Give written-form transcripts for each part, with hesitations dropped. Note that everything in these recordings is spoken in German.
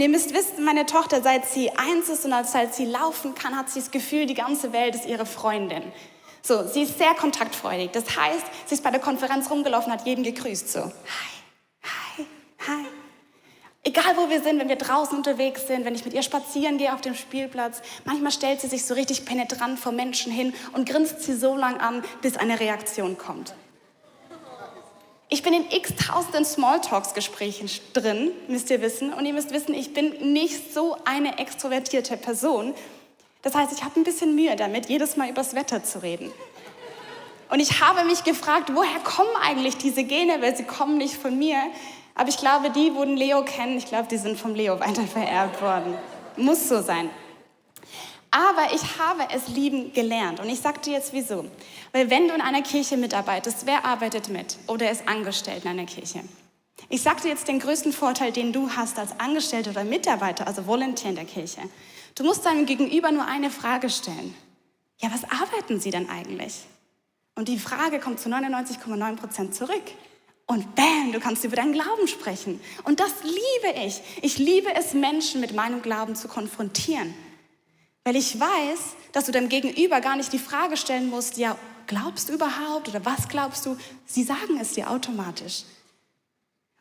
Ihr müsst wissen, meine Tochter, seit sie 1 ist und seit sie laufen kann, hat sie das Gefühl, die ganze Welt ist ihre Freundin. So, sie ist sehr kontaktfreudig. Das heißt, sie ist bei der Konferenz rumgelaufen, hat jeden gegrüßt. So, hi, hi, hi. Egal wo wir sind, wenn wir draußen unterwegs sind, wenn ich mit ihr spazieren gehe auf dem Spielplatz, manchmal stellt sie sich so richtig penetrant vor Menschen hin und grinst sie so lang an, bis eine Reaktion kommt. Ich bin in x-tausenden Smalltalks-Gesprächen drin, müsst ihr wissen. Und ihr müsst wissen, ich bin nicht so eine extrovertierte Person. Das heißt, ich habe ein bisschen Mühe damit, jedes Mal übers Wetter zu reden. Und ich habe mich gefragt, woher kommen eigentlich diese Gene, weil sie kommen nicht von mir. Aber ich glaube, die, wo den Leo kennen, ich glaube, die sind vom Leo weitervererbt worden. Muss so sein. Aber ich habe es lieben gelernt. Und ich sage dir jetzt wieso. Weil wenn du in einer Kirche mitarbeitest, wer arbeitet mit oder ist angestellt in einer Kirche? Ich sage dir jetzt den größten Vorteil, den du hast als Angestellter oder Mitarbeiter, also Volontär in der Kirche. Du musst deinem Gegenüber nur eine Frage stellen. Ja, was arbeiten sie denn eigentlich? Und die Frage kommt zu 99,9% zurück. Und bam, du kannst über deinen Glauben sprechen. Und das liebe ich. Ich liebe es, Menschen mit meinem Glauben zu konfrontieren. Weil ich weiß, dass du deinem Gegenüber gar nicht die Frage stellen musst, ja, glaubst du überhaupt oder was glaubst du? Sie sagen es dir automatisch.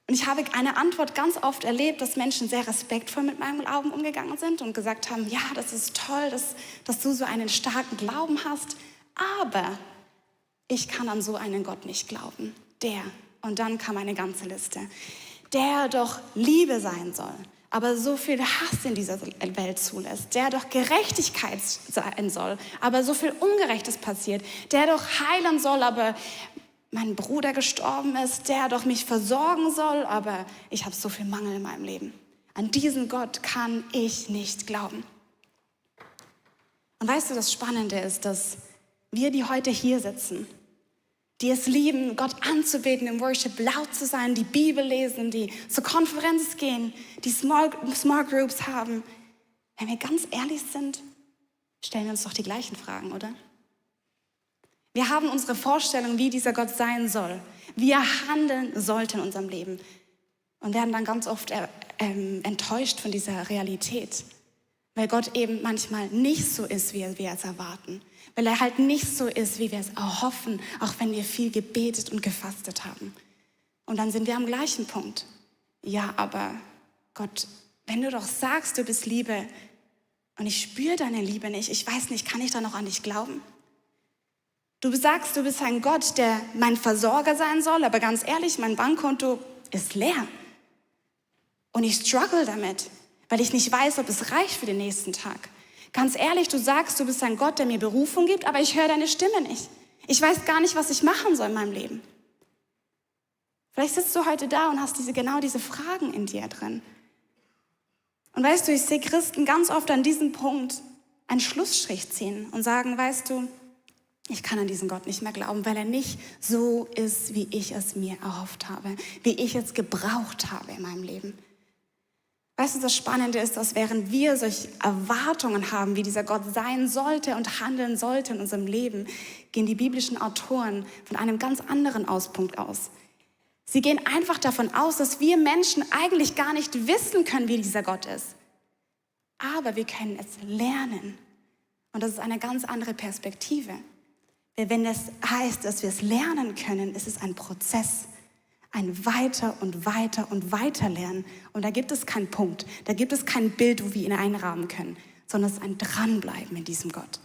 Und ich habe eine Antwort ganz oft erlebt, dass Menschen sehr respektvoll mit meinem Glauben umgegangen sind und gesagt haben, ja, das ist toll, dass du so einen starken Glauben hast, aber ich kann an so einen Gott nicht glauben. Und dann kam eine ganze Liste, der doch Liebe sein soll, aber so viel Hass in dieser Welt zulässt, der doch Gerechtigkeit sein soll, aber so viel Ungerechtes passiert, der doch heilen soll, aber mein Bruder gestorben ist, der doch mich versorgen soll, aber ich habe so viel Mangel in meinem Leben. An diesen Gott kann ich nicht glauben. Und weißt du, das Spannende ist, dass wir, die heute hier sitzen, die es lieben, Gott anzubeten, im Worship laut zu sein, die Bibel lesen, die zur Konferenz gehen, die Small Groups haben. Wenn wir ganz ehrlich sind, stellen wir uns doch die gleichen Fragen, oder? Wir haben unsere Vorstellung, wie dieser Gott sein soll, wie er handeln sollte in unserem Leben und werden dann ganz oft enttäuscht von dieser Realität, weil Gott eben manchmal nicht so ist, wie wir es erwarten. Weil er halt nicht so ist, wie wir es erhoffen, auch wenn wir viel gebetet und gefastet haben. Und dann sind wir am gleichen Punkt. Ja, aber Gott, wenn du doch sagst, du bist Liebe und ich spüre deine Liebe nicht, ich weiß nicht, kann ich da noch an dich glauben? Du sagst, du bist ein Gott, der mein Versorger sein soll, aber ganz ehrlich, mein Bankkonto ist leer. Und ich struggle damit, weil ich nicht weiß, ob es reicht für den nächsten Tag. Ganz ehrlich, du sagst, du bist ein Gott, der mir Berufung gibt, aber ich höre deine Stimme nicht. Ich weiß gar nicht, was ich machen soll in meinem Leben. Vielleicht sitzt du heute da und hast genau diese Fragen in dir drin. Und weißt du, ich sehe Christen ganz oft an diesem Punkt einen Schlussstrich ziehen und sagen, weißt du, ich kann an diesen Gott nicht mehr glauben, weil er nicht so ist, wie ich es mir erhofft habe, wie ich es gebraucht habe in meinem Leben. Weißt du, das Spannende ist, dass während wir solche Erwartungen haben, wie dieser Gott sein sollte und handeln sollte in unserem Leben, gehen die biblischen Autoren von einem ganz anderen Auspunkt aus. Sie gehen einfach davon aus, dass wir Menschen eigentlich gar nicht wissen können, wie dieser Gott ist. Aber wir können es lernen. Und das ist eine ganz andere Perspektive. Weil wenn es heißt, dass wir es lernen können, ist es ein Prozess. Ein weiter und weiter und weiter lernen. Und da gibt es keinen Punkt, da gibt es kein Bild, wo wir ihn einrahmen können, sondern es ist ein Dranbleiben in diesem Gott.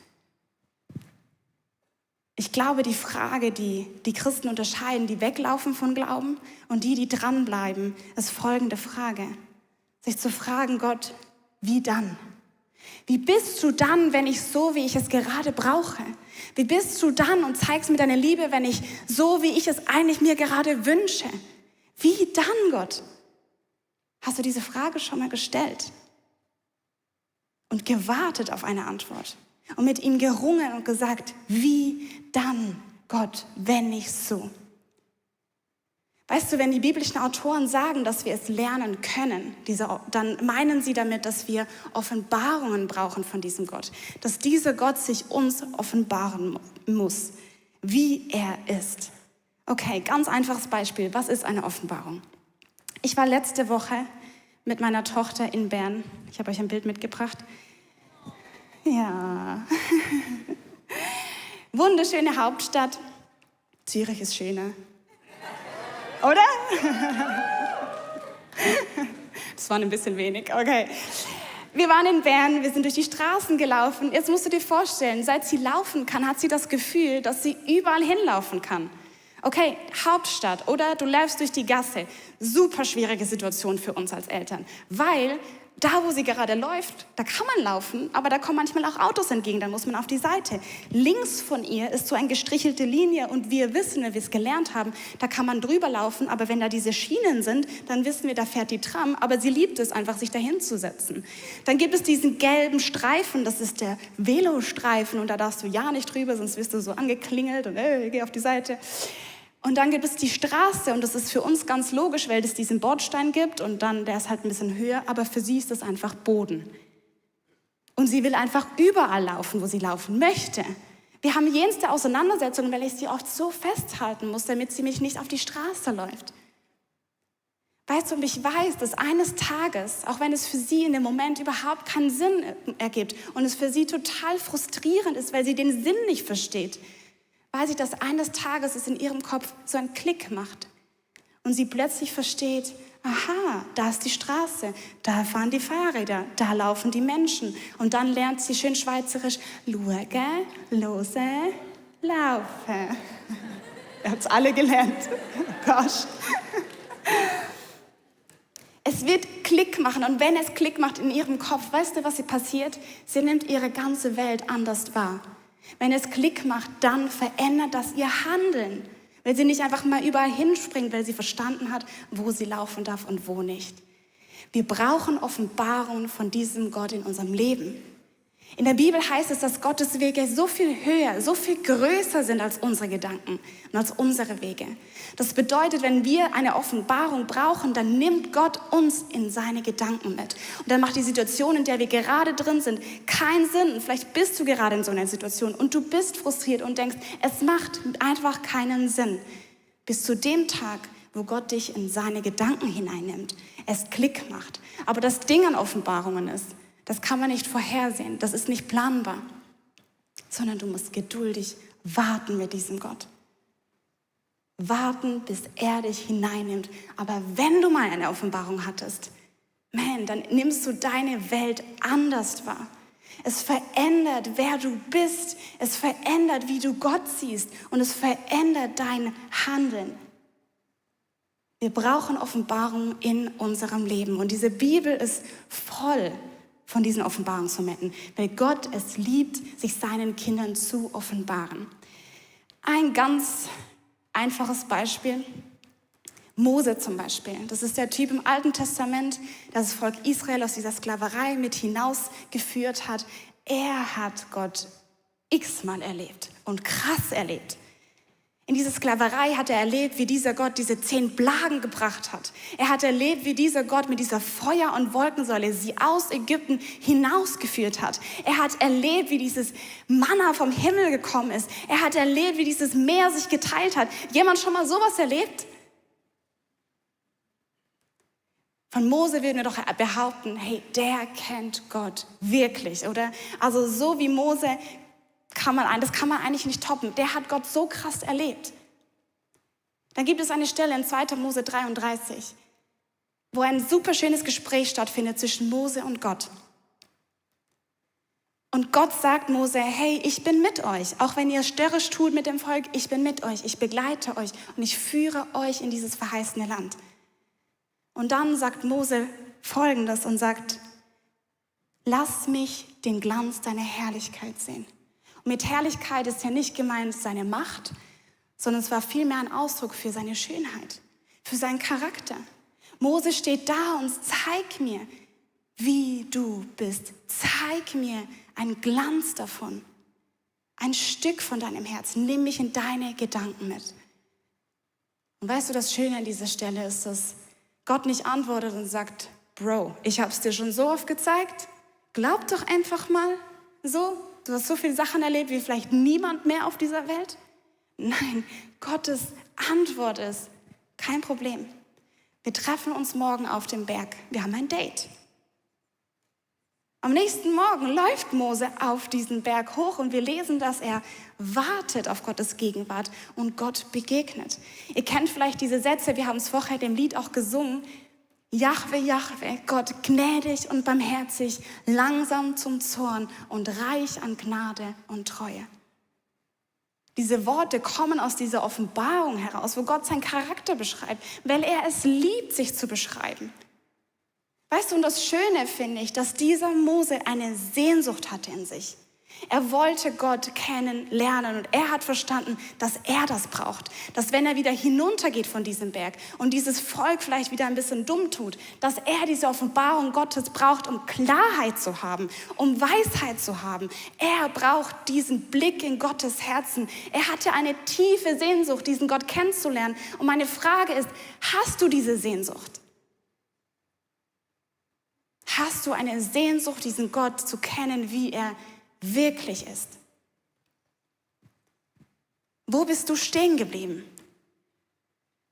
Ich glaube, die Frage, die Christen unterscheiden, die weglaufen von Glauben und die dranbleiben, ist folgende Frage. Sich zu fragen, Gott, wie dann? Wie bist du dann, wenn ich so, wie ich es gerade brauche? Wie bist du dann und zeigst mir deine Liebe, wenn ich so, wie ich es eigentlich mir gerade wünsche? Wie dann, Gott? Hast du diese Frage schon mal gestellt? Und gewartet auf eine Antwort? Und mit ihm gerungen und gesagt, wie dann, Gott, wenn nicht so? Weißt du, wenn die biblischen Autoren sagen, dass wir es lernen können, dann meinen sie damit, dass wir Offenbarungen brauchen von diesem Gott. Dass dieser Gott sich uns offenbaren muss, wie er ist. Okay, ganz einfaches Beispiel. Was ist eine Offenbarung? Ich war letzte Woche mit meiner Tochter in Bern. Ich habe euch ein Bild mitgebracht. Ja. Wunderschöne Hauptstadt. Zürich ist schöner. Oder? Das war ein bisschen wenig, okay. Wir waren in Bern, wir sind durch die Straßen gelaufen. Jetzt musst du dir vorstellen, seit sie laufen kann, hat sie das Gefühl, dass sie überall hinlaufen kann. Okay, Hauptstadt oder du läufst durch die Gasse. Super schwierige Situation für uns als Eltern, weil da, wo sie gerade läuft, da kann man laufen, aber da kommen manchmal auch Autos entgegen, dann muss man auf die Seite. Links von ihr ist so eine gestrichelte Linie und wir wissen, wenn wir es gelernt haben, da kann man drüber laufen, aber wenn da diese Schienen sind, dann wissen wir, da fährt die Tram, aber sie liebt es einfach, sich dahin zu setzen. Dann gibt es diesen gelben Streifen, das ist der Velostreifen und da darfst du ja nicht drüber, sonst wirst du so angeklingelt und geh auf die Seite. Und dann gibt es die Straße und das ist für uns ganz logisch, weil es diesen Bordstein gibt und dann, der ist halt ein bisschen höher, aber für sie ist das einfach Boden. Und sie will einfach überall laufen, wo sie laufen möchte. Wir haben jenste Auseinandersetzungen, weil ich sie oft so festhalten muss, damit sie mich nicht auf die Straße läuft. Weißt du, und ich weiß, dass eines Tages, auch wenn es für sie in dem Moment überhaupt keinen Sinn ergibt und es für sie total frustrierend ist, weil sie den Sinn nicht versteht, weiß ich, dass eines Tages es in ihrem Kopf so einen Klick macht und sie plötzlich versteht, aha, da ist die Straße, da fahren die Fahrräder, da laufen die Menschen. Und dann lernt sie schön schweizerisch, schauen, hören, laufen. Ihr habt es alle gelernt. Gosh. Es wird Klick machen und wenn es Klick macht in ihrem Kopf, weißt du, was sie passiert? Sie nimmt ihre ganze Welt anders wahr. Wenn es Klick macht, dann verändert das ihr Handeln, weil sie nicht einfach mal überall hinspringt, weil sie verstanden hat, wo sie laufen darf und wo nicht. Wir brauchen Offenbarung von diesem Gott in unserem Leben. In der Bibel heißt es, dass Gottes Wege so viel höher, so viel größer sind als unsere Gedanken und als unsere Wege. Das bedeutet, wenn wir eine Offenbarung brauchen, dann nimmt Gott uns in seine Gedanken mit. Und dann macht die Situation, in der wir gerade drin sind, keinen Sinn. Und vielleicht bist du gerade in so einer Situation und du bist frustriert und denkst, es macht einfach keinen Sinn. Bis zu dem Tag, wo Gott dich in seine Gedanken hineinnimmt, es Klick macht. Aber das Ding an Offenbarungen ist, das kann man nicht vorhersehen, das ist nicht planbar, sondern du musst geduldig warten mit diesem Gott. Warten, bis er dich hineinnimmt. Aber wenn du mal eine Offenbarung hattest, man, dann nimmst du deine Welt anders wahr. Es verändert, wer du bist. Es verändert, wie du Gott siehst. Und es verändert dein Handeln. Wir brauchen Offenbarung in unserem Leben. Und diese Bibel ist voll von diesen Offenbarungsmomenten, weil Gott es liebt, sich seinen Kindern zu offenbaren. Ein ganz einfaches Beispiel, Mose zum Beispiel. Das ist der Typ im Alten Testament, der das Volk Israel aus dieser Sklaverei mit hinausgeführt hat. Er hat Gott x-mal erlebt und krass erlebt. In dieser Sklaverei hat er erlebt, wie dieser Gott diese 10 Plagen gebracht hat. Er hat erlebt, wie dieser Gott mit dieser Feuer- und Wolkensäule sie aus Ägypten hinausgeführt hat. Er hat erlebt, wie dieses Manna vom Himmel gekommen ist. Er hat erlebt, wie dieses Meer sich geteilt hat. Jemand schon mal sowas erlebt? Von Mose würden wir doch behaupten, hey, der kennt Gott wirklich, oder? Also so wie Mose das kann man eigentlich nicht toppen. Der hat Gott so krass erlebt. Dann gibt es eine Stelle in 2. Mose 33, wo ein super schönes Gespräch stattfindet zwischen Mose und Gott. Und Gott sagt Mose, hey, ich bin mit euch. Auch wenn ihr störrisch tut mit dem Volk, ich bin mit euch. Ich begleite euch und ich führe euch in dieses verheißene Land. Und dann sagt Mose Folgendes und sagt, lass mich den Glanz deiner Herrlichkeit sehen. Und mit Herrlichkeit ist ja nicht gemeint seine Macht, sondern es war vielmehr ein Ausdruck für seine Schönheit, für seinen Charakter. Mose steht da und zeig mir, wie du bist. Zeig mir einen Glanz davon, ein Stück von deinem Herzen. Nimm mich in deine Gedanken mit. Und weißt du, das Schöne an dieser Stelle ist, dass Gott nicht antwortet und sagt, Bro, ich habe es dir schon so oft gezeigt, glaub doch einfach mal so. Du hast so viele Sachen erlebt wie vielleicht niemand mehr auf dieser Welt. Nein, Gottes Antwort ist, kein Problem. Wir treffen uns morgen auf dem Berg. Wir haben ein Date. Am nächsten Morgen läuft Mose auf diesen Berg hoch und wir lesen, dass er wartet auf Gottes Gegenwart und Gott begegnet. Ihr kennt vielleicht diese Sätze, wir haben es vorher im Lied auch gesungen. Jahwe, Jahwe, Gott gnädig und barmherzig, langsam zum Zorn und reich an Gnade und Treue. Diese Worte kommen aus dieser Offenbarung heraus, wo Gott seinen Charakter beschreibt, weil er es liebt, sich zu beschreiben. Weißt du, und das Schöne finde ich, dass dieser Mose eine Sehnsucht hatte in sich. Er wollte Gott kennenlernen und er hat verstanden, dass er das braucht. Dass wenn er wieder hinuntergeht von diesem Berg und dieses Volk vielleicht wieder ein bisschen dumm tut, dass er diese Offenbarung Gottes braucht, um Klarheit zu haben, um Weisheit zu haben. Er braucht diesen Blick in Gottes Herzen. Er hatte eine tiefe Sehnsucht, diesen Gott kennenzulernen. Und meine Frage ist, hast du diese Sehnsucht? Hast du eine Sehnsucht, diesen Gott zu kennen, wie er wirklich ist? Wo bist du stehen geblieben?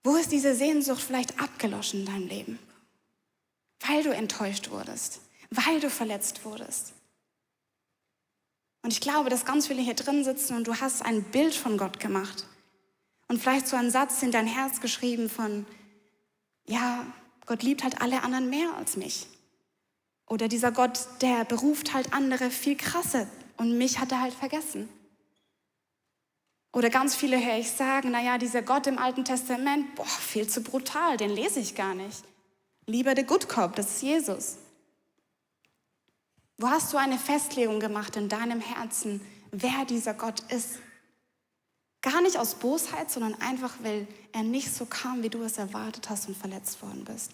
Wo ist diese Sehnsucht vielleicht abgeloschen in deinem Leben? Weil du enttäuscht wurdest, weil du verletzt wurdest. Und ich glaube, dass ganz viele hier drin sitzen und du hast ein Bild von Gott gemacht. Und vielleicht so einen Satz in dein Herz geschrieben von, ja, Gott liebt halt alle anderen mehr als mich. Oder dieser Gott, der beruft halt andere viel krasser und mich hat er halt vergessen. Oder ganz viele höre ich sagen, naja, dieser Gott im Alten Testament, boah, viel zu brutal, den lese ich gar nicht. Lieber der Good Cop, das ist Jesus. Wo hast du eine Festlegung gemacht in deinem Herzen, wer dieser Gott ist? Gar nicht aus Bosheit, sondern einfach, weil er nicht so kam, wie du es erwartet hast und verletzt worden bist.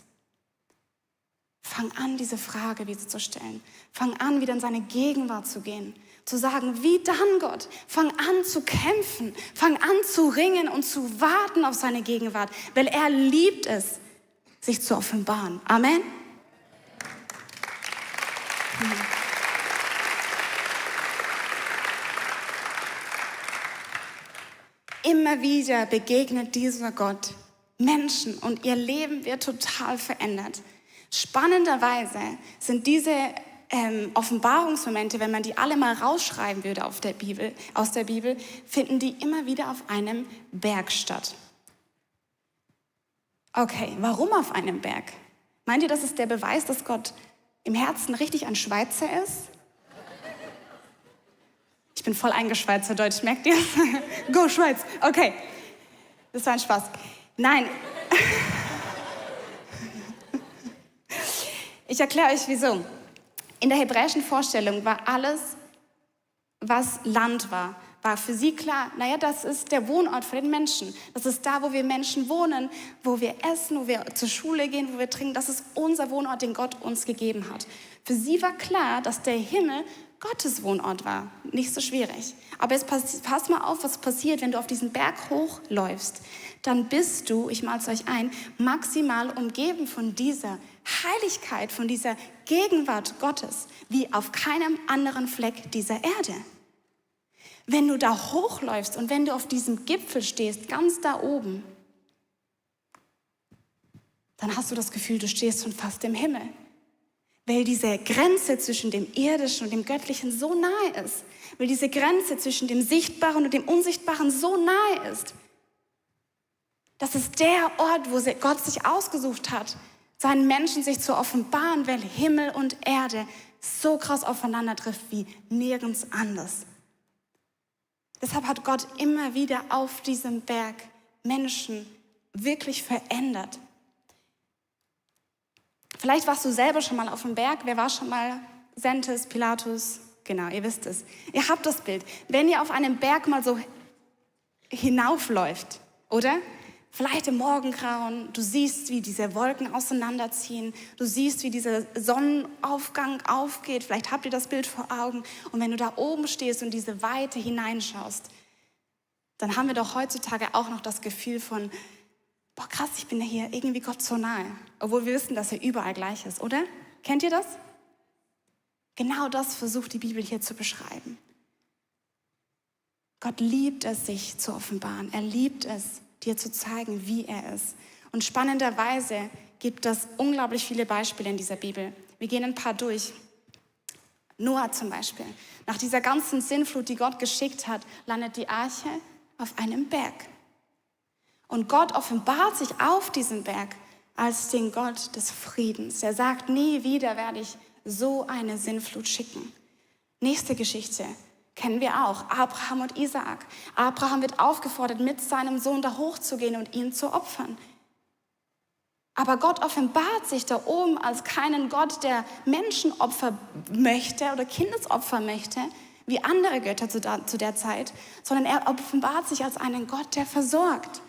Fang an, diese Frage wieder zu stellen. Fang an, wieder in seine Gegenwart zu gehen. Zu sagen, wie dann Gott? Fang an zu kämpfen. Fang an zu ringen und zu warten auf seine Gegenwart. Weil er liebt es, sich zu offenbaren. Amen. Immer wieder begegnet dieser Gott Menschen und ihr Leben wird total verändert. Spannenderweise sind diese Offenbarungsmomente, wenn man die alle mal rausschreiben würde aus der Bibel, finden die immer wieder auf einem Berg statt. Okay, warum auf einem Berg? Meint ihr, das ist der Beweis, dass Gott im Herzen richtig ein Schweizer ist? Ich bin voll eingeschweizerdeutsch, merkt ihr? Go Schweiz, okay. Das war ein Spaß. Nein. Ich erkläre euch, wieso. In der hebräischen Vorstellung war alles, was Land war für sie klar, naja, das ist der Wohnort für den Menschen. Das ist da, wo wir Menschen wohnen, wo wir essen, wo wir zur Schule gehen, wo wir trinken. Das ist unser Wohnort, den Gott uns gegeben hat. Für sie war klar, dass der Himmel Gottes Wohnort war. Nicht so schwierig. Aber jetzt pass mal auf, was passiert, wenn du auf diesen Berg hochläufst. Dann bist du, ich male es euch ein, maximal umgeben von dieser Heiligkeit, von dieser Gegenwart Gottes, wie auf keinem anderen Fleck dieser Erde. Wenn du da hochläufst und wenn du auf diesem Gipfel stehst, ganz da oben, dann hast du das Gefühl, du stehst schon fast im Himmel. Weil diese Grenze zwischen dem Irdischen und dem Göttlichen so nahe ist. Weil diese Grenze zwischen dem Sichtbaren und dem Unsichtbaren so nahe ist. Das ist der Ort, wo Gott sich ausgesucht hat, seinen Menschen sich zu offenbaren, weil Himmel und Erde so krass aufeinander trifft wie nirgends anders. Deshalb hat Gott immer wieder auf diesem Berg Menschen wirklich verändert. Vielleicht warst du selber schon mal auf dem Berg. Wer war schon mal? Sentes, Pilatus? Genau, ihr wisst es. Ihr habt das Bild. Wenn ihr auf einem Berg mal so hinaufläuft, oder? Vielleicht im Morgengrauen, du siehst, wie diese Wolken auseinanderziehen, du siehst, wie dieser Sonnenaufgang aufgeht, vielleicht habt ihr das Bild vor Augen und wenn du da oben stehst und diese Weite hineinschaust, dann haben wir doch heutzutage auch noch das Gefühl von, boah krass, ich bin ja hier irgendwie Gott so nahe, obwohl wir wissen, dass er überall gleich ist, oder? Kennt ihr das? Genau das versucht die Bibel hier zu beschreiben. Gott liebt es, sich zu offenbaren, er liebt es, dir zu zeigen, wie er ist. Und spannenderweise gibt es unglaublich viele Beispiele in dieser Bibel. Wir gehen ein paar durch. Noah zum Beispiel. Nach dieser ganzen Sintflut, die Gott geschickt hat, landet die Arche auf einem Berg. Und Gott offenbart sich auf diesem Berg als den Gott des Friedens. Er sagt, nie wieder werde ich so eine Sintflut schicken. Nächste Geschichte kennen wir auch, Abraham und Isaak. Abraham wird aufgefordert, mit seinem Sohn da hochzugehen und ihn zu opfern. Aber Gott offenbart sich da oben als keinen Gott, der Menschenopfer möchte oder Kindesopfer möchte, wie andere Götter zu der Zeit, sondern er offenbart sich als einen Gott, der versorgt.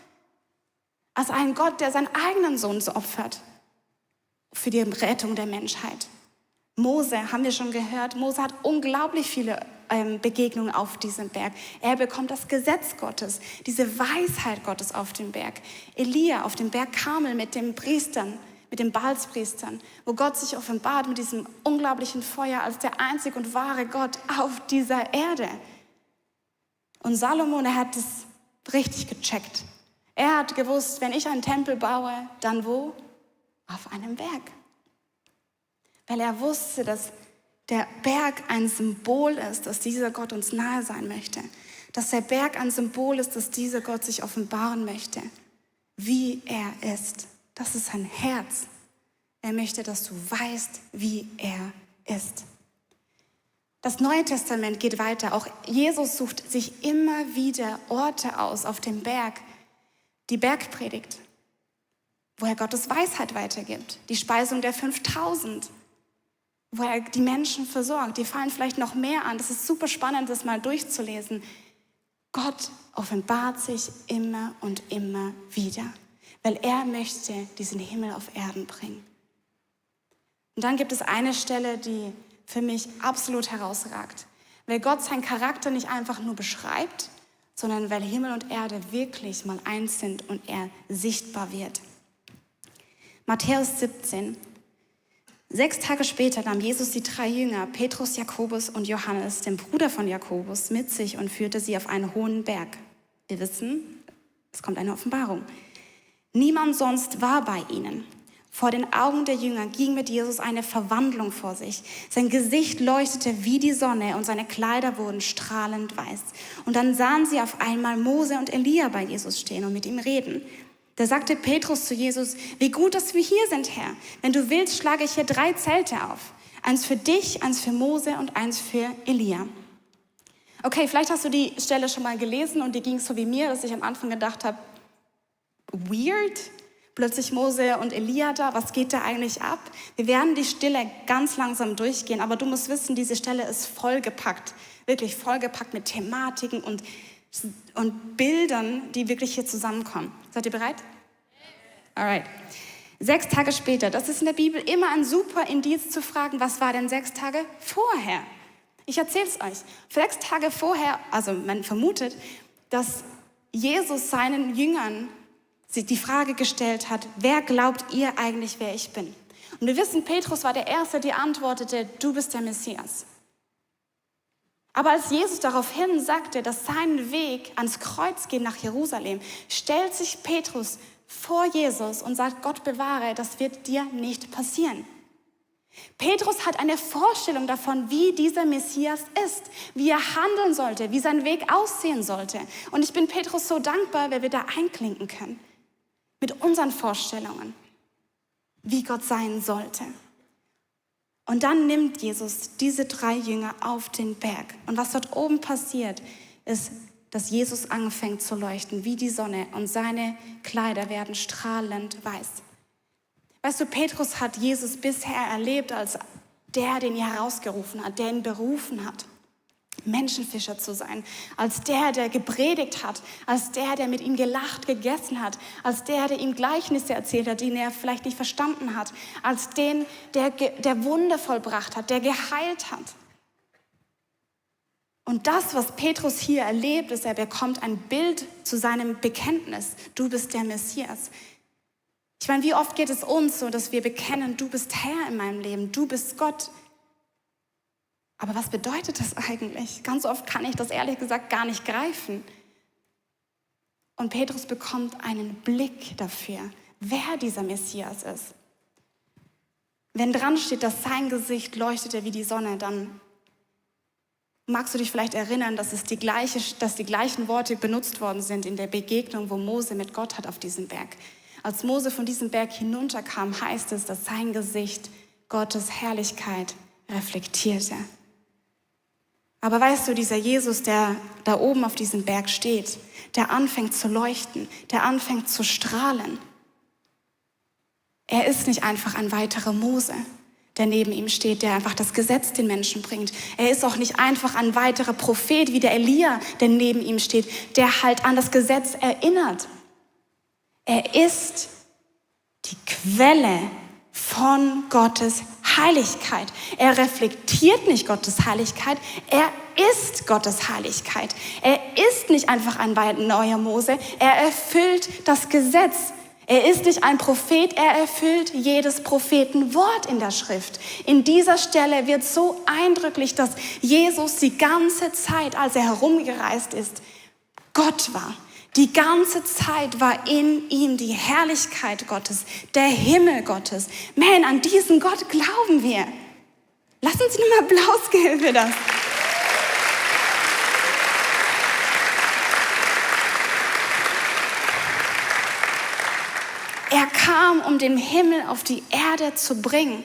Als einen Gott, der seinen eigenen Sohn opfert für die Rettung der Menschheit. Mose, haben wir schon gehört, Mose hat unglaublich viele Begegnungen auf diesem Berg. Er bekommt das Gesetz Gottes, diese Weisheit Gottes auf dem Berg. Elia auf dem Berg Karmel mit den Priestern, mit den Baalspriestern, wo Gott sich offenbart mit diesem unglaublichen Feuer als der einzig und wahre Gott auf dieser Erde. Und Salomon, er hat es richtig gecheckt. Er hat gewusst, wenn ich einen Tempel baue, dann wo? Auf einem Berg. Weil er wusste, dass der Berg ein Symbol ist, dass dieser Gott uns nahe sein möchte. Dass der Berg ein Symbol ist, dass dieser Gott sich offenbaren möchte, wie er ist. Das ist sein Herz. Er möchte, dass du weißt, wie er ist. Das Neue Testament geht weiter. Auch Jesus sucht sich immer wieder Orte aus auf dem Berg. Die Bergpredigt, wo er Gottes Weisheit weitergibt. Die Speisung der 5000. Wo er die Menschen versorgt. Die fallen vielleicht noch mehr an. Das ist super spannend, das mal durchzulesen. Gott offenbart sich immer und immer wieder, weil er möchte diesen Himmel auf Erden bringen. Und dann gibt es eine Stelle, die für mich absolut herausragt. Weil Gott seinen Charakter nicht einfach nur beschreibt, sondern weil Himmel und Erde wirklich mal eins sind und er sichtbar wird. Matthäus 17. 6 Tage später nahm Jesus die 3 Jünger, Petrus, Jakobus und Johannes, den Bruder von Jakobus, mit sich und führte sie auf einen hohen Berg. Wir wissen, es kommt eine Offenbarung. Niemand sonst war bei ihnen. Vor den Augen der Jünger ging mit Jesus eine Verwandlung vor sich. Sein Gesicht leuchtete wie die Sonne und seine Kleider wurden strahlend weiß. Und dann sahen sie auf einmal Mose und Elia bei Jesus stehen und mit ihm reden. Da sagte Petrus zu Jesus, wie gut, dass wir hier sind, Herr. Wenn du willst, schlage ich hier 3 Zelte auf. Eins für dich, eins für Mose und eins für Elia. Okay, vielleicht hast du die Stelle schon mal gelesen und die ging so wie mir, dass ich am Anfang gedacht habe, weird, plötzlich Mose und Elia da, was geht da eigentlich ab? Wir werden die Stille ganz langsam durchgehen, aber du musst wissen, diese Stelle ist vollgepackt, wirklich vollgepackt mit Thematiken und Bildern, die wirklich hier zusammenkommen. Seid ihr bereit? Alright. 6 Tage später, das ist in der Bibel immer ein super Indiz zu fragen, was war denn 6 Tage vorher? Ich erzähle es euch. 6 Tage vorher, also man vermutet, dass Jesus seinen Jüngern die Frage gestellt hat, wer glaubt ihr eigentlich, wer ich bin? Und wir wissen, Petrus war der Erste, der antwortete, du bist der Messias. Aber als Jesus daraufhin sagte, dass sein Weg ans Kreuz geht nach Jerusalem, stellt sich Petrus vor Jesus und sagt, Gott bewahre, das wird dir nicht passieren. Petrus hat eine Vorstellung davon, wie dieser Messias ist, wie er handeln sollte, wie sein Weg aussehen sollte. Und ich bin Petrus so dankbar, weil wir da einklinken können. Mit unseren Vorstellungen, wie Gott sein sollte. Und dann nimmt Jesus diese 3 Jünger auf den Berg. Und was dort oben passiert, ist, dass Jesus anfängt zu leuchten wie die Sonne und seine Kleider werden strahlend weiß. Weißt du, Petrus hat Jesus bisher erlebt als der, den er herausgerufen hat, der ihn berufen hat, Menschenfischer zu sein, als der gepredigt hat, als der mit ihm gelacht, gegessen hat, als der ihm Gleichnisse erzählt hat, die er vielleicht nicht verstanden hat, als den, der Wunder vollbracht hat, der geheilt hat. Und das, was Petrus hier erlebt, ist, er bekommt ein Bild zu seinem Bekenntnis. Du bist der Messias. Ich meine, wie oft geht es uns so, dass wir bekennen, du bist Herr in meinem Leben, du bist Gott. Aber was bedeutet das eigentlich? Ganz oft kann ich das ehrlich gesagt gar nicht greifen. Und Petrus bekommt einen Blick dafür, wer dieser Messias ist. Wenn dran steht, dass sein Gesicht leuchtete wie die Sonne, dann magst du dich vielleicht erinnern, dass die gleichen Worte benutzt worden sind in der Begegnung, wo Mose mit Gott hat auf diesem Berg. Als Mose von diesem Berg hinunterkam, heißt es, dass sein Gesicht Gottes Herrlichkeit reflektierte. Aber weißt du, dieser Jesus, der da oben auf diesem Berg steht, der anfängt zu leuchten, der anfängt zu strahlen. Er ist nicht einfach ein weiterer Mose, der neben ihm steht, der einfach das Gesetz den Menschen bringt. Er ist auch nicht einfach ein weiterer Prophet wie der Elia, der neben ihm steht, der halt an das Gesetz erinnert. Er ist die Quelle von Gottes Heiligkeit. Er reflektiert nicht Gottes Heiligkeit, er ist Gottes Heiligkeit. Er ist nicht einfach ein neuer Mose, er erfüllt das Gesetz. Er ist nicht ein Prophet, er erfüllt jedes Prophetenwort in der Schrift. In dieser Stelle wird so eindrücklich, dass Jesus die ganze Zeit, als er herumgereist ist, Gott war. Die ganze Zeit war in ihm die Herrlichkeit Gottes, der Himmel Gottes. Man, an diesen Gott glauben wir. Lass uns ihm einen Applaus geben für das. Er kam, um den Himmel auf die Erde zu bringen.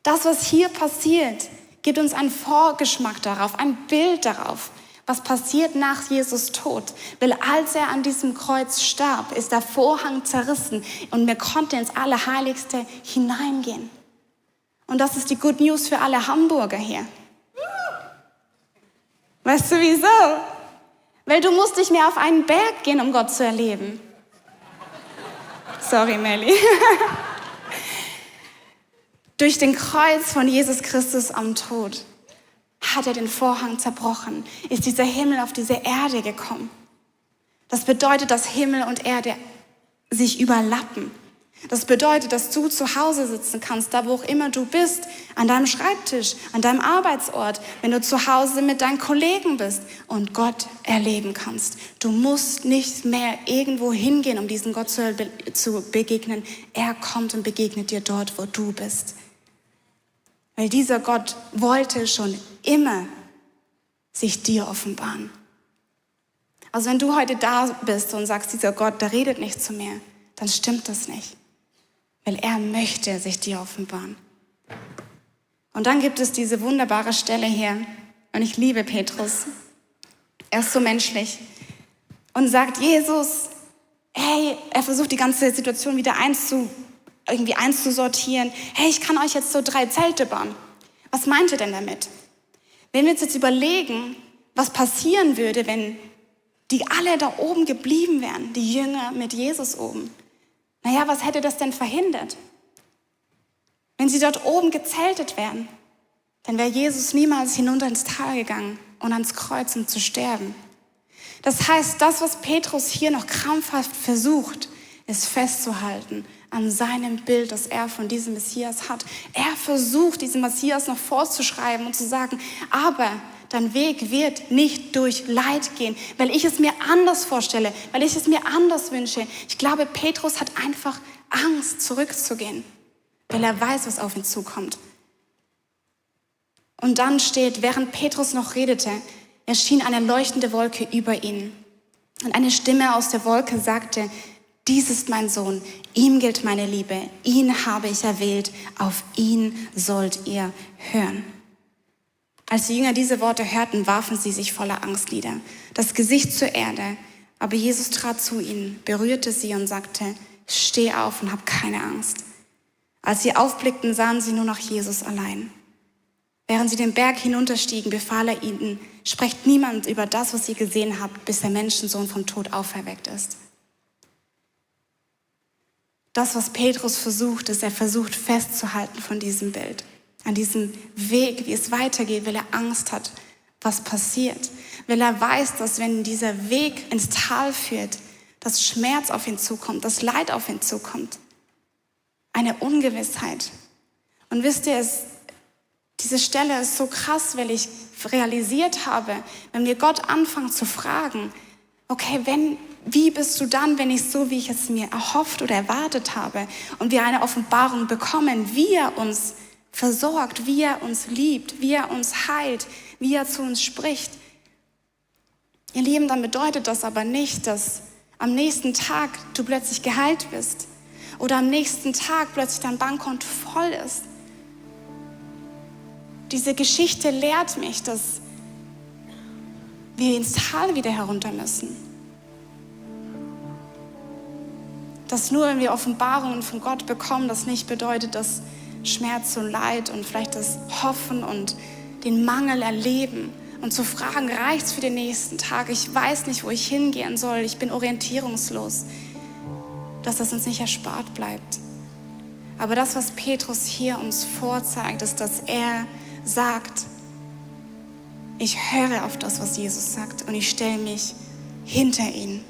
Das, was hier passiert, gibt uns einen Vorgeschmack darauf, ein Bild darauf, was passiert nach Jesus Tod. Weil als er an diesem Kreuz starb, ist der Vorhang zerrissen und wir konnten ins Allerheiligste hineingehen. Und das ist die Good News für alle Hamburger hier. Weißt du wieso? Weil du musst nicht mehr auf einen Berg gehen, um Gott zu erleben. Sorry, Melli. Durch den Kreuz von Jesus Christus am Tod hat er den Vorhang zerbrochen, ist dieser Himmel auf diese Erde gekommen. Das bedeutet, dass Himmel und Erde sich überlappen. Das bedeutet, dass du zu Hause sitzen kannst, da wo auch immer du bist, an deinem Schreibtisch, an deinem Arbeitsort, wenn du zu Hause mit deinen Kollegen bist und Gott erleben kannst. Du musst nicht mehr irgendwo hingehen, um diesem Gott zu begegnen. Er kommt und begegnet dir dort, wo du bist. Weil dieser Gott wollte schon immer sich dir offenbaren. Also wenn du heute da bist und sagst, dieser Gott, der redet nicht zu mir, dann stimmt das nicht. Weil er möchte sich dir offenbaren. Und dann gibt es diese wunderbare Stelle hier. Und ich liebe Petrus. Er ist so menschlich. Und sagt, Jesus, hey, er versucht die ganze Situation wieder einzusortieren. Hey, ich kann euch jetzt so 3 Zelte bauen. Was meint ihr denn damit? Wenn wir uns jetzt überlegen, was passieren würde, wenn die alle da oben geblieben wären, die Jünger mit Jesus oben. Naja, was hätte das denn verhindert? Wenn sie dort oben gezeltet wären, dann wäre Jesus niemals hinunter ins Tal gegangen und ans Kreuz, um zu sterben. Das heißt, das, was Petrus hier noch krampfhaft versucht, ist festzuhalten an seinem Bild, das er von diesem Messias hat. Er versucht, diesem Messias noch vorzuschreiben und zu sagen, aber dein Weg wird nicht durch Leid gehen, weil ich es mir anders vorstelle, weil ich es mir anders wünsche. Ich glaube, Petrus hat einfach Angst, zurückzugehen, weil er weiß, was auf ihn zukommt. Und dann steht, während Petrus noch redete, erschien eine leuchtende Wolke über ihn. Und eine Stimme aus der Wolke sagte, dies ist mein Sohn, ihm gilt meine Liebe, ihn habe ich erwählt, auf ihn sollt ihr hören. Als die Jünger diese Worte hörten, warfen sie sich voller Angst nieder, das Gesicht zur Erde. Aber Jesus trat zu ihnen, berührte sie und sagte, steh auf und hab keine Angst. Als sie aufblickten, sahen sie nur noch Jesus allein. Während sie den Berg hinunterstiegen, befahl er ihnen, sprecht niemand über das, was ihr gesehen habt, bis der Menschensohn vom Tod auferweckt ist. Das, was Petrus versucht, ist, er versucht festzuhalten von diesem Bild. An diesem Weg, wie es weitergeht, weil er Angst hat, was passiert. Weil er weiß, dass wenn dieser Weg ins Tal führt, dass Schmerz auf ihn zukommt, dass Leid auf ihn zukommt. Eine Ungewissheit. Und wisst ihr, diese Stelle ist so krass, weil ich realisiert habe, wenn wir Gott anfangen zu fragen, Okay, wie bist du dann, wenn nicht so, wie ich es mir erhofft oder erwartet habe und wir eine Offenbarung bekommen, wie er uns versorgt, wie er uns liebt, wie er uns heilt, wie er zu uns spricht. Ihr Lieben, dann bedeutet das aber nicht, dass am nächsten Tag du plötzlich geheilt bist oder am nächsten Tag plötzlich dein Bankkonto voll ist. Diese Geschichte lehrt mich, dass wir ins Tal wieder herunter müssen. Dass nur, wenn wir Offenbarungen von Gott bekommen, das nicht bedeutet, dass Schmerz und Leid und vielleicht das Hoffen und den Mangel erleben und zu fragen, reicht's für den nächsten Tag? Ich weiß nicht, wo ich hingehen soll. Ich bin orientierungslos. Dass das uns nicht erspart bleibt. Aber das, was Petrus hier uns vorzeigt, ist, dass er sagt, ich höre auf das, was Jesus sagt und ich stelle mich hinter ihn.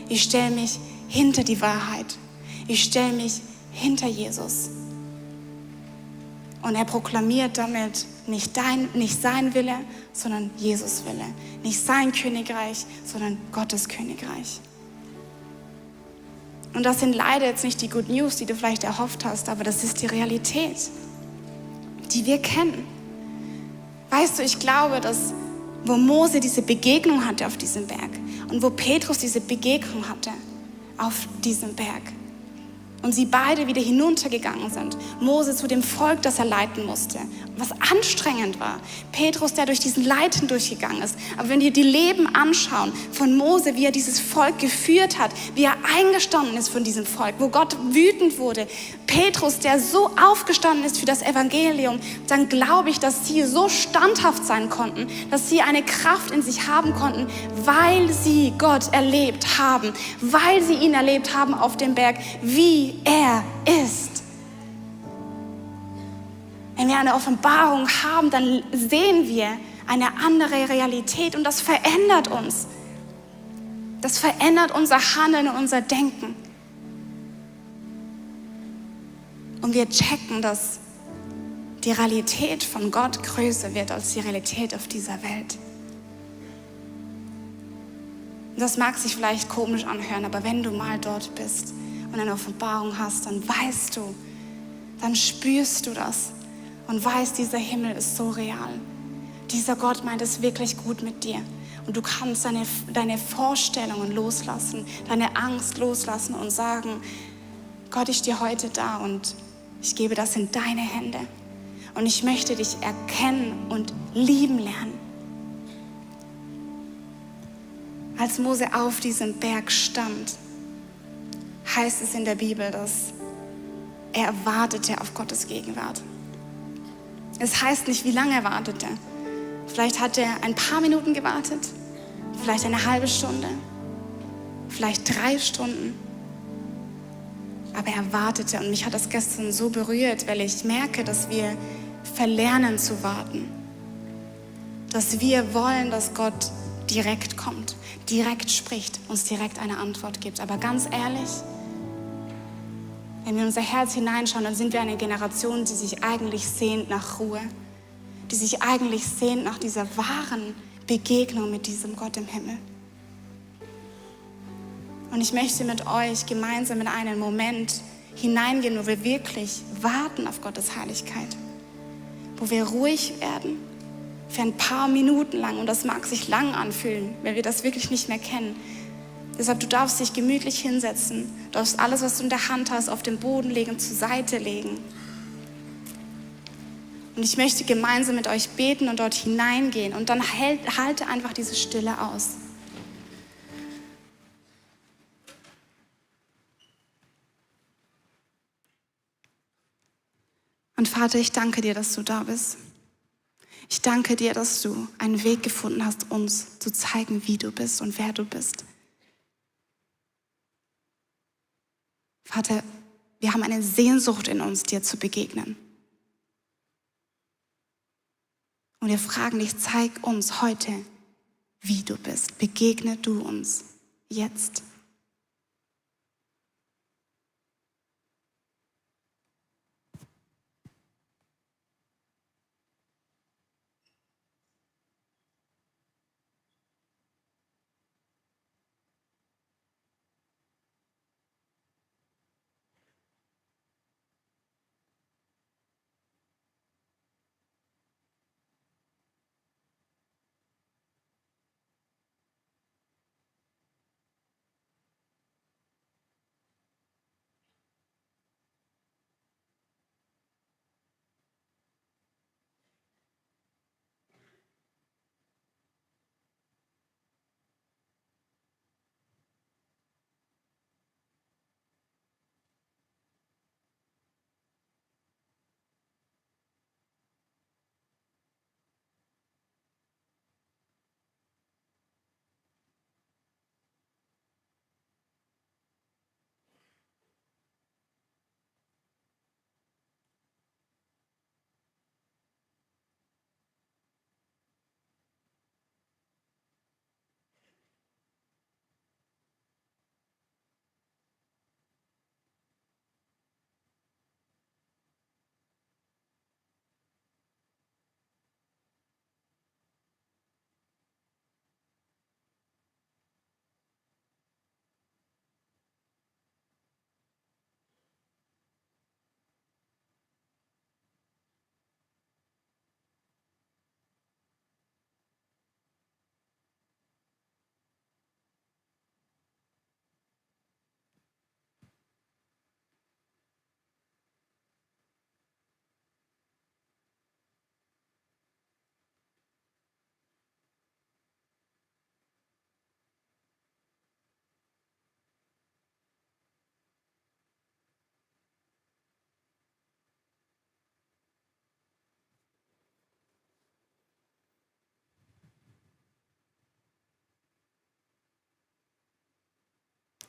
Ich stelle mich hinter die Wahrheit. Ich stelle mich hinter Jesus. Und er proklamiert damit nicht sein Wille, sondern Jesus Wille. Nicht sein Königreich, sondern Gottes Königreich. Und das sind leider jetzt nicht die Good News, die du vielleicht erhofft hast, aber das ist die Realität, die wir kennen. Weißt du, ich glaube, dass wo Mose diese Begegnung hatte auf diesem Berg und wo Petrus diese Begegnung hatte auf diesem Berg und sie beide wieder hinuntergegangen sind, Mose zu dem Volk, das er leiten musste, was anstrengend war. Petrus, der durch diesen Leid hindurchgegangen ist. Aber wenn wir die Leben anschauen von Mose, wie er dieses Volk geführt hat, wie er eingestanden ist von diesem Volk, wo Gott wütend wurde, Petrus, der so aufgestanden ist für das Evangelium, dann glaube ich, dass sie so standhaft sein konnten, dass sie eine Kraft in sich haben konnten, weil sie Gott erlebt haben, weil sie ihn erlebt haben auf dem Berg, wie er ist. Wenn wir eine Offenbarung haben, dann sehen wir eine andere Realität und das verändert uns. Das verändert unser Handeln und unser Denken. Und wir checken, dass die Realität von Gott größer wird als die Realität auf dieser Welt. Und das mag sich vielleicht komisch anhören, aber wenn du mal dort bist und eine Offenbarung hast, dann weißt du, dann spürst du das und weißt, dieser Himmel ist so real. Dieser Gott meint es wirklich gut mit dir. Und du kannst deine Vorstellungen loslassen, deine Angst loslassen und sagen, Gott, ich stehe heute da und ich gebe das in deine Hände. Und ich möchte dich erkennen und lieben lernen. Als Mose auf diesem Berg stand, heißt es in der Bibel, dass er wartete auf Gottes Gegenwart. Es heißt nicht, wie lange er wartete. Vielleicht hat er ein paar Minuten gewartet, vielleicht eine halbe Stunde, vielleicht 3 Stunden. Aber er wartete und mich hat das gestern so berührt, weil ich merke, dass wir verlernen zu warten. Dass wir wollen, dass Gott direkt kommt, direkt spricht, uns direkt eine Antwort gibt. Aber ganz ehrlich, wenn wir in unser Herz hineinschauen, dann sind wir eine Generation, die sich eigentlich sehnt nach Ruhe, die sich eigentlich sehnt nach dieser wahren Begegnung mit diesem Gott im Himmel. Und ich möchte mit euch gemeinsam in einen Moment hineingehen, wo wir wirklich warten auf Gottes Heiligkeit, wo wir ruhig werden für ein paar Minuten lang. Und das mag sich lang anfühlen, weil wir das wirklich nicht mehr kennen. Deshalb, du darfst dich gemütlich hinsetzen. Du darfst alles, was du in der Hand hast, auf den Boden legen, zur Seite legen. Und ich möchte gemeinsam mit euch beten und dort hineingehen. Und dann halte einfach diese Stille aus. Und Vater, ich danke dir, dass du da bist. Ich danke dir, dass du einen Weg gefunden hast, uns zu zeigen, wie du bist und wer du bist. Vater, wir haben eine Sehnsucht in uns, dir zu begegnen. Und wir fragen dich, zeig uns heute, wie du bist. Begegne du uns jetzt.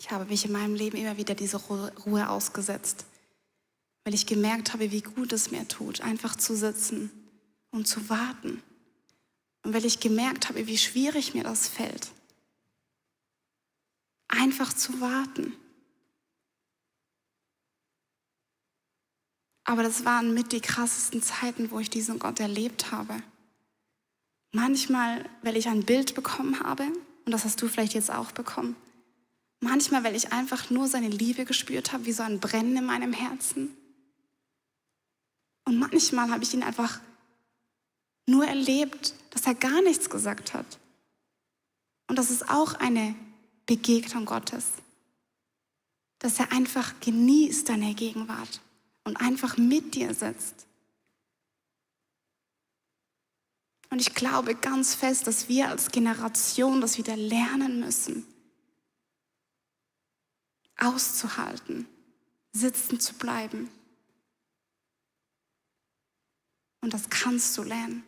Ich habe mich in meinem Leben immer wieder diese Ruhe ausgesetzt, weil ich gemerkt habe, wie gut es mir tut, einfach zu sitzen und zu warten. Und weil ich gemerkt habe, wie schwierig mir das fällt, einfach zu warten. Aber das waren mit die krassesten Zeiten, wo ich diesen Gott erlebt habe. Manchmal, weil ich ein Bild bekommen habe, und das hast du vielleicht jetzt auch bekommen. Manchmal, weil ich einfach nur seine Liebe gespürt habe, wie so ein Brennen in meinem Herzen. Und manchmal habe ich ihn einfach nur erlebt, dass er gar nichts gesagt hat. Und das ist auch eine Begegnung Gottes. Dass er einfach genießt deine Gegenwart und einfach mit dir sitzt. Und ich glaube ganz fest, dass wir als Generation das wieder lernen müssen, auszuhalten, sitzen zu bleiben. Und das kannst du lernen.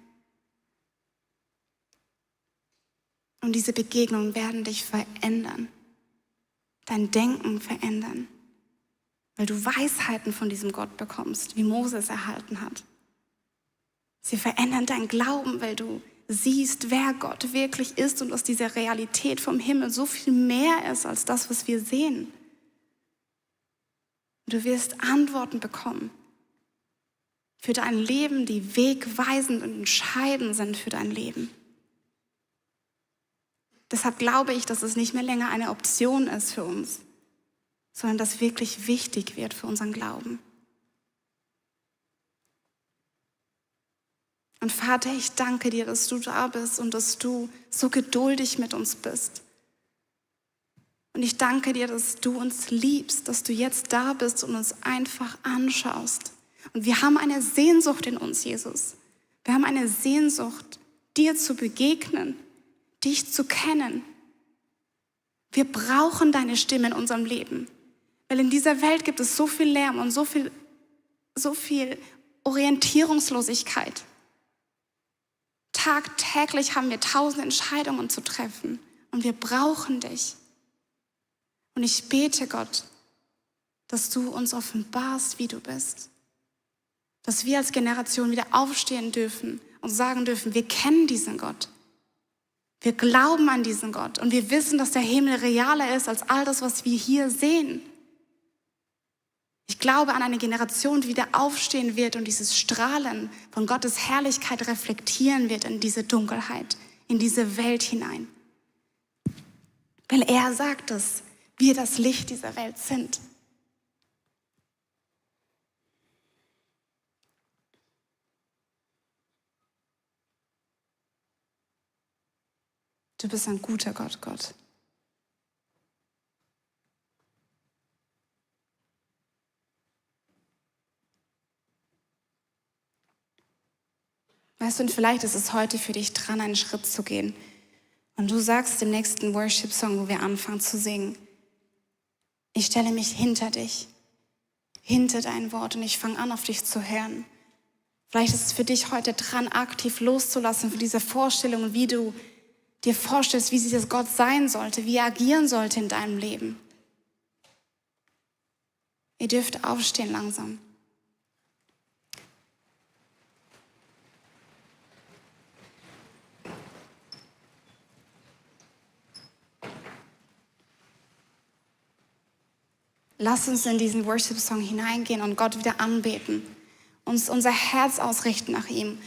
Und diese Begegnungen werden dich verändern, dein Denken verändern, weil du Weisheiten von diesem Gott bekommst, wie Moses erhalten hat. Sie verändern deinen Glauben, weil du siehst, wer Gott wirklich ist und dass diese Realität vom Himmel so viel mehr ist als das, was wir sehen. Du wirst Antworten bekommen für dein Leben, die wegweisend und entscheidend sind für dein Leben. Deshalb glaube ich, dass es nicht mehr länger eine Option ist für uns, sondern dass wirklich wichtig wird für unseren Glauben. Und Vater, ich danke dir, dass du da bist und dass du so geduldig mit uns bist. Und ich danke dir, dass du uns liebst, dass du jetzt da bist und uns einfach anschaust. Und wir haben eine Sehnsucht in uns, Jesus. Wir haben eine Sehnsucht, dir zu begegnen, dich zu kennen. Wir brauchen deine Stimme in unserem Leben. Weil in dieser Welt gibt es so viel Lärm und so viel Orientierungslosigkeit. Tagtäglich haben wir 1000 Entscheidungen zu treffen und wir brauchen dich. Und ich bete, Gott, dass du uns offenbarst, wie du bist. Dass wir als Generation wieder aufstehen dürfen und sagen dürfen, wir kennen diesen Gott. Wir glauben an diesen Gott und wir wissen, dass der Himmel realer ist als all das, was wir hier sehen. Ich glaube an eine Generation, die wieder aufstehen wird und dieses Strahlen von Gottes Herrlichkeit reflektieren wird in diese Dunkelheit, in diese Welt hinein. Weil er sagt, dass wir das Licht dieser Welt sind. Du bist ein guter Gott, Gott. Weißt du, und vielleicht ist es heute für dich dran, einen Schritt zu gehen. Und du sagst im nächsten Worship-Song, wo wir anfangen zu singen, ich stelle mich hinter dich, hinter dein Wort und ich fange an, auf dich zu hören. Vielleicht ist es für dich heute dran, aktiv loszulassen von dieser Vorstellung, wie du dir vorstellst, wie dieses Gott sein sollte, wie er agieren sollte in deinem Leben. Ihr dürft aufstehen langsam. Lass uns in diesen Worship-Song hineingehen und Gott wieder anbeten. Uns unser Herz ausrichten nach ihm.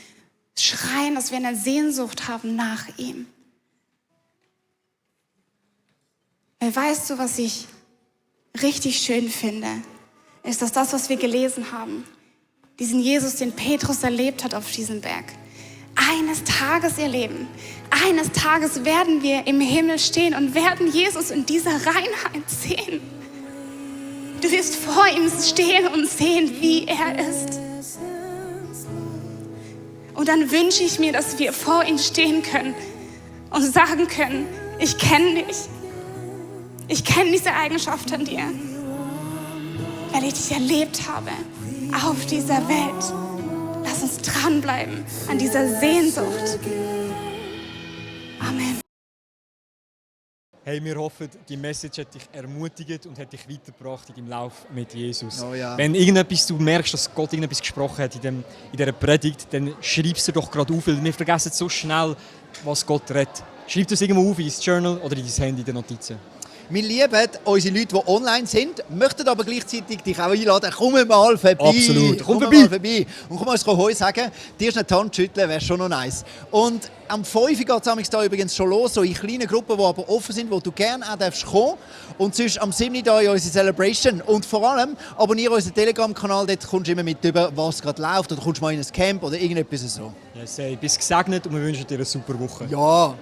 Schreien, dass wir eine Sehnsucht haben nach ihm. Weil weißt du, was ich richtig schön finde, ist, dass das, was wir gelesen haben, diesen Jesus, den Petrus erlebt hat auf diesem Berg, eines Tages erleben. Eines Tages werden wir im Himmel stehen und werden Jesus in dieser Reinheit sehen. Du wirst vor ihm stehen und sehen, wie er ist. Und dann wünsche ich mir, dass wir vor ihm stehen können und sagen können, ich kenne dich. Ich kenne diese Eigenschaft an dir, weil ich dich erlebt habe auf dieser Welt. Lass uns dranbleiben an dieser Sehnsucht. Amen. Hey, wir hoffen, die Message hat dich ermutigt und hat dich weitergebracht in deinem Lauf mit Jesus. Oh ja. Wenn du merkst, dass Gott irgendetwas gesprochen hat in dieser Predigt, dann schreib es dir doch gerade auf, weil wir vergessen so schnell, was Gott redet. Schreib es irgendwo auf in dein Journal oder in dein Handy in den Notizen. Wir lieben unsere Leute, die online sind, möchten aber gleichzeitig dich auch einladen, komm mal vorbei. Absolut, komm mal vorbei. Und komm uns Heu sagen, dir ist eine Hand schütteln, wäre schon noch nice. Und am 5 Uhr geht es da übrigens schon los, so in kleinen Gruppen, die aber offen sind, wo du gerne auch darfst kommen. Und sonst am 7. Uhr in unsere Celebration. Und vor allem abonniere unseren Telegram-Kanal, dort kommst du immer mit über, was gerade läuft. Oder kommst mal in ein Camp oder irgendetwas so. Yes, hey, bist gesegnet und wir wünschen dir eine super Woche. Ja.